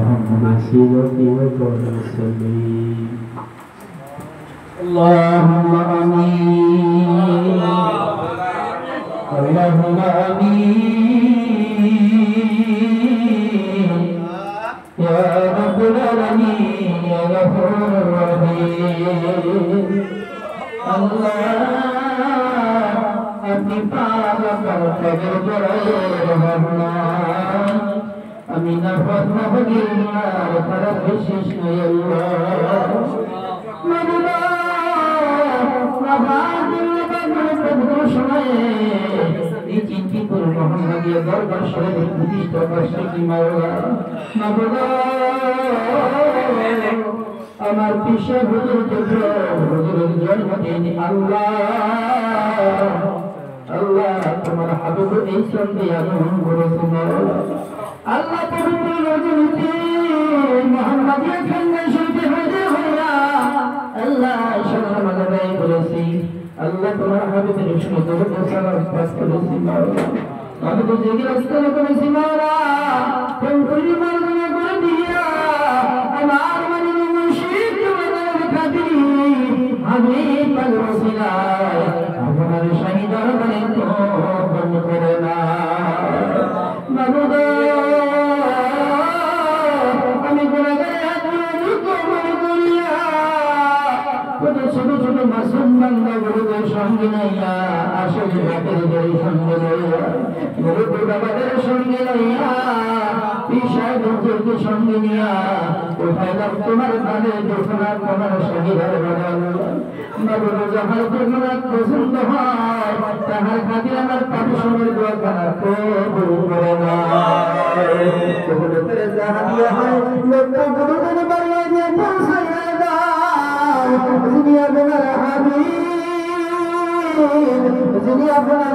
بسيرتي وتوسلي اللهم آمين اللهم آمين يا رب العالمين يا غفور الرحيم الله अपनी पाक पर फजर करे रहमान अमीना फरमा बगिया तरफ विशेष अल्लाह मदना नवाज बदर बदर समय चिंती पर मोहम्मद ये दरबार शरीफ प्रतिष्ठ वर्ष की मौला मदना আমার পিছে হুজুর দেখো হুজুরের জন্মদিন আল্লাহ আল্লাহ তোমার হাবিব এই সঙ্গে আগমন করেছেন আল্লাহ পবিত্র রজনীতে মুহাম্মাদিয়া খান্না শরীফে হাজির হইয়া আল্লাহ সালাম আলাইহি বলেছি আল্লাহ তোমার হাবিবের সুন্দর সালাম পাঠ করেছি মাওলা আমি তো জেগে রাস্তা করেছি মাওলা কোন করি মারনা করে দিয়া আমার আমি পাল ওসিলায় আপনার শহীদার বলে তো বন্ধ করে না মাবুদ আমি গুনাহগার আত্মীয় কবুল করিয়া কত ছোট ছোট মাসুম বান্দাগুলোর সঙ্গে নাইয়া আসল বাতের সঙ্গে লইয়া মুরব্বী বাবাদের সঙ্গে লইয়া পিসায় হুজুরকে সঙ্গে নিয়া উঠাইলাম তোমার কানে দোসনা তোমার শহীদার বদল মাবুদ যাহার তোমার পছন্দ হয় তাহার খাতির আমার পাপিসমের দোয়া করা কবুল করে না কবুল করে যাহা দিয়া হয় লোকগুলো করে বাড়িয়ে দিয়ে পৌঁছাইয়া দাও যিনি আপনার হাবিব যিনি আপনার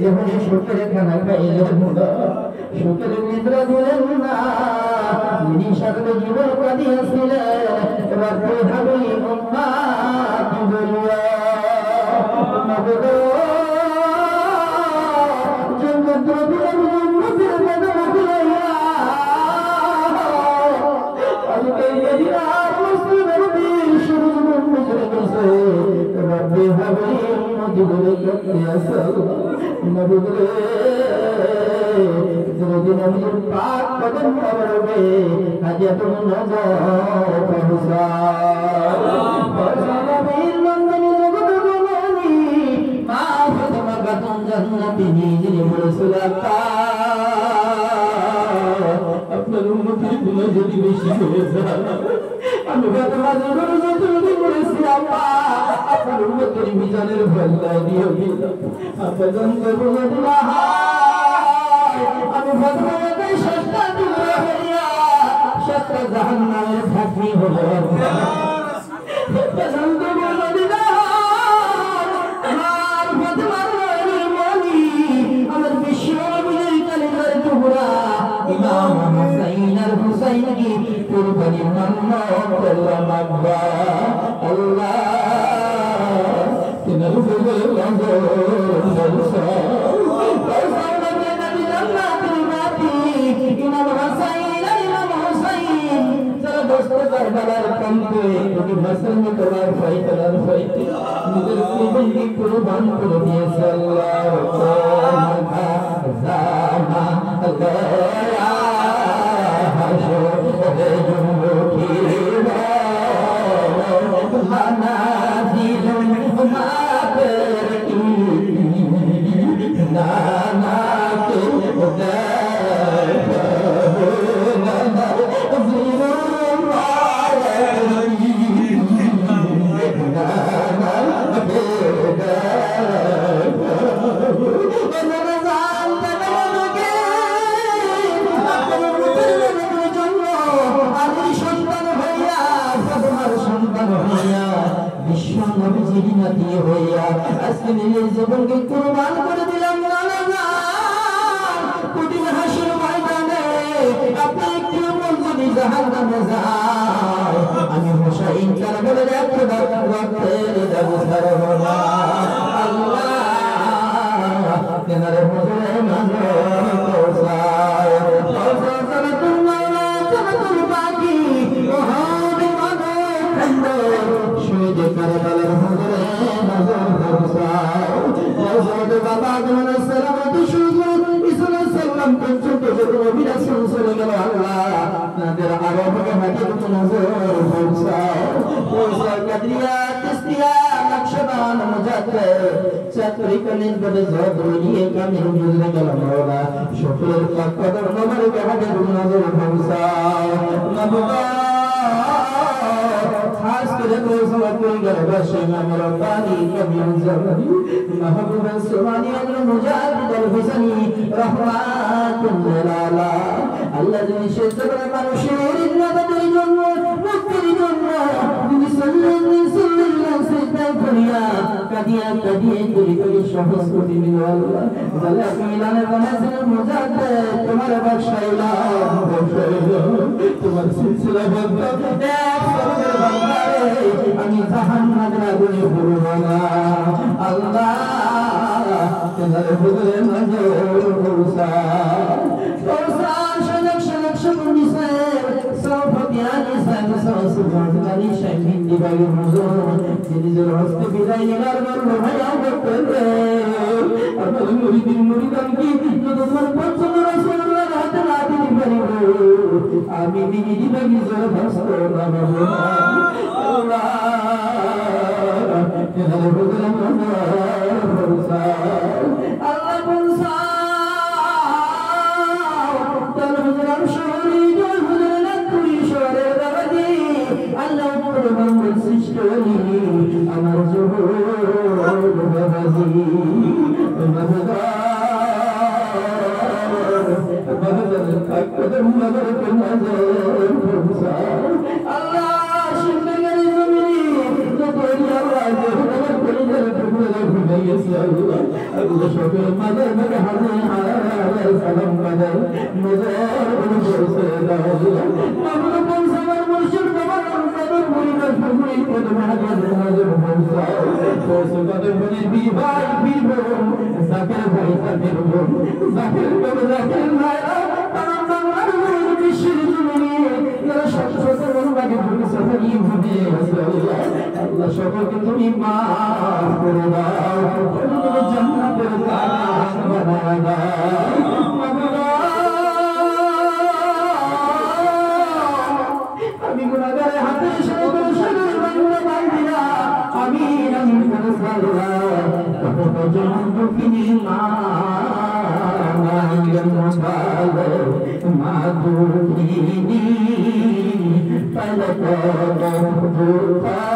যেমন সুখের খানা খাইলেন না সুখের নিদ্রা দিলেন না যিনি সকল জীবন কাঁদিয়াছিলেন এবার প্রধাবি উম্মাত বলিয়া মাবুদ জগৎ রবির উম্মতের কদম ধরিয়া আজকে মদিনার মুসলিমের বীর সূরজ মুজরে গেছে এবার প্রধাবি উম্মত বলে করতে আসো মাবুদ দিন আমি পাক কদম করবে আজ তুমি নজর পৌঁছা সালামের লন্দন জগৎ জননী মা ফাতেমা খাতুন জান্নাতি যিনি বলেছিল আপনার উম্মতের গুনাহ যদি বেশি হয়ে যায় আমি ফাতেমা যতটুকু করেছি আল্লাহ আপনার উম্মতের মিজানের পাল্লা দিও আপনি জানতে বলে দিলা আমি ফাতেমাকে সস্তা টুকরা হইয়া সস্তা জাহান্নামের ফাঁকি হলো জানতে বলে দিলা আমার ফাতেমার মনি আমার বিশ্বনবীর কালিমার টুকরা ইমাম হুসাইন আর হুসাইন কি কুরবানি মোহাম্মদ করলাম আব্বা আল্লাহ তিনার উপরে লঙ্ঘন বলছা ইমাম হুসাইন আর ইমাম হুসাইন যারা দোস্ত কারবালার কাম্পে যদি মাসলমে তোমার ফাইতালার ফাইতে নিজের জীবনকে কুরবান করে দিয়েছে আল্লাহ তাআলা জামা গয়া হাসরে জুমুকি মানাজিল মাতরকি নানা কে জীবনকে কুরবান করে দিলাম কঠিন হাসির ময়দানে আপনি একটু মঞ্জুরি জাহান্নামে যায় আমি হুসাইন কারবালার একটা রক্তের দাবি ছাড়ব না আল্লাহ কেনারে হুজুরে মানো পৌঁছায় আদম আলাইহিস সালাম থেকে শুরু করে ঈসা আলাইহিস সালাম পর্যন্ত যত নবী রাসূল চলে গেল আল্লাহ তাদের আরোহকে হাতে তো নজর পৌঁছাও কাদরিয়া তিস্তিয়া নকশবন্দ মুজাদ্দিদ চাতুরিকালীন ভাবে যত নিয়ে কামিল বুঝে গেল মাওলা সকলের কদর নবরকে হাতে তো নজর পৌঁছাও মাবুদা খাস করে পৌঁছাও করে গেল বসে আমার পানি কবির জামানি মাহবুব সুবহানি আল মুজাদ্দিদ আল হুসাইনি রাহমাতুল্লাহ আলা আল্লাহ যিনি শেষ করে মানুষের ইন্নাতের জন্য মুক্তির জন্য তিনি সাল্লাল্লাহু সিজদায় করিয়া কাদিয়া করি সহজ করে দিল আল্লাহ জালা মিলানে বানাসিল মুজাদ্দিদ তোমার বাদশাইলা তোমার সিলসিলা বন্ধ এক সবের বান্দারে আমি জাহান্নামের আগুনে পড়ব না আল্লাহ তোমার হুজুরে নজর করসা সকলকে তুমি মাফ করে দাও জান্নাতের বাগান বানায় দাও আমি গুনাহগারের হাতে শরীর বাংলা বাইরা আমি করে সাল্লাহ কত জনকিনি মা মাধুরী পলক দুতা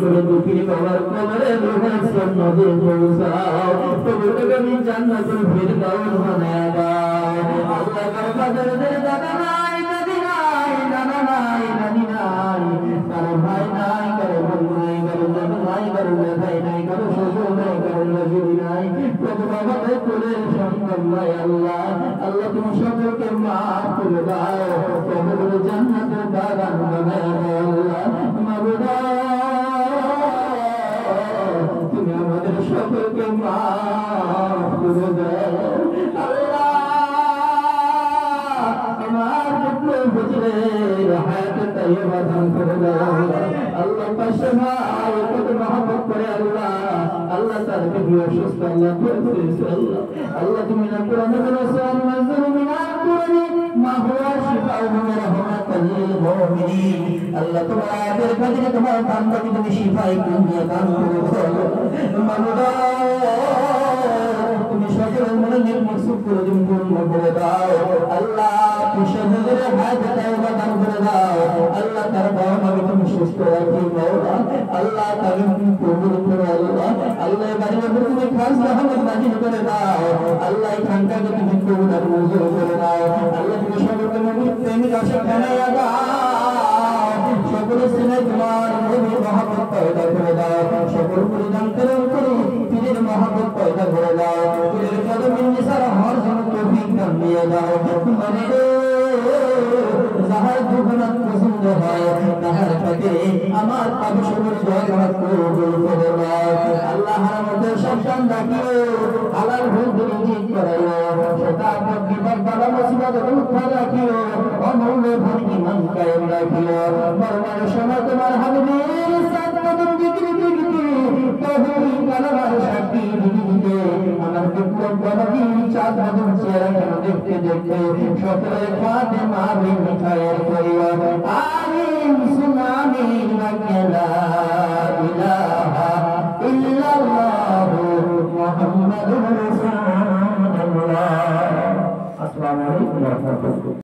করে দুঃখী বাবার কবরে রোহান নদী পৌঁছাও কবরটাকে আমি জান্নাতুল ফিরদাউস বানায় দাও আল্লাহ কার কাদের দাদা নাই দাদি নাই নানা নাই নানি নাই কারো ভাই নাই কারো বোন নাই কারো দাদা নাই কারো ভাই নাই কারো শ্বশুর নাই কারো নজরি নাই কত বাবাদের কোলের সন্তান নাই আল্লাহ আল্লাহ তুমি সকলকে মাফ করে দাও কবরে জান্নাতের বাগান বানায় দাও আল্লাহ মাবুদা তুমি আমাদের সকলকে মাফ করে দাও আল্লাহ আমার পুত্র বুঝলের হায়াতে তাইয়্যিবা দান করে দাও আল্লাহ পাশে ভাই কত মহব্বত করে আল্লাহ আল্লাহ তাদেরকে দিয়ে সুস্থ আল্লাহ করেছে আল্লাহ আল্লাহ তুমি না কোরআনে বলেছো আল-মাযলুম মিনাল কুরআনি মা হুয়া শিফাউন ওয়া রাহমাতাল লিল মুমিনিন আল্লাহ তোমার আয়াতের কারণে তোমার বান্দাকে তুমি শিফায়ে কুল্লিয়া দান করেছো মাওলা তুমি সকলের মনে নির্মুখ করে তুমি পূর্ণ করে দাও আল্লাহ বিশ্বজুড়ে হায়াতে তাইয়্যিবা দান করে দাও আল্লাহ তার বাবাকে তুমি সুস্থ রাখো মাওলা আল্লাহ তাকে তুমি কবুল করো আল্লাহ আল্লাহ বাড়িতে তুমি খাস রহমত নাজিল করে দাও আল্লাহ এই খানটাকে তুমি কবুল আর মঞ্জুর করে দাও আল্লাহ তুমি সকলকে নবীর প্রেমিক আশা বানাইয়া দাও সকল সিনে তোমার নবীর মহব্বত পয়দা করে দাও সকল পরিধান করে পীরের মহব্বত পয়দা করে দাও পীরের কদমে নিসার হওয়ার জন্য তৌফিক দান দিয়ে দাও মানে যাহার দুগুণাত পছন্দ হয় তাহার কাছে আমার পাবে সকল দোয়া কবুল করে দাও আল্লাহ আমাদের সন্তান রাখিও হালাল ভোগ রিজিক করাইও সেটা বিপদ বালা মুসিবত উদ্ধার রাখিও অমূল্য ধন ঈমান কায়েম রাখিও মরণের সময় তোমার হাবিবের সাথ কদম জিকির দিতে তাওহীদ কালামার সাক্ষী দিতে আমার বিপ্লব বাবাজি চাঁদ বদন চেহারা কেন দেখতে দেখতে সকলে ফাতেমা বিনতে খায়ের করিও আমিন সুনামিন লা ইলাহা ইল্লাল্লাহ মুহাম্মাদুর রাসূলুল্লাহ আসসালামু আলাইকুম ওয়া রাহমাতুল্লাহ।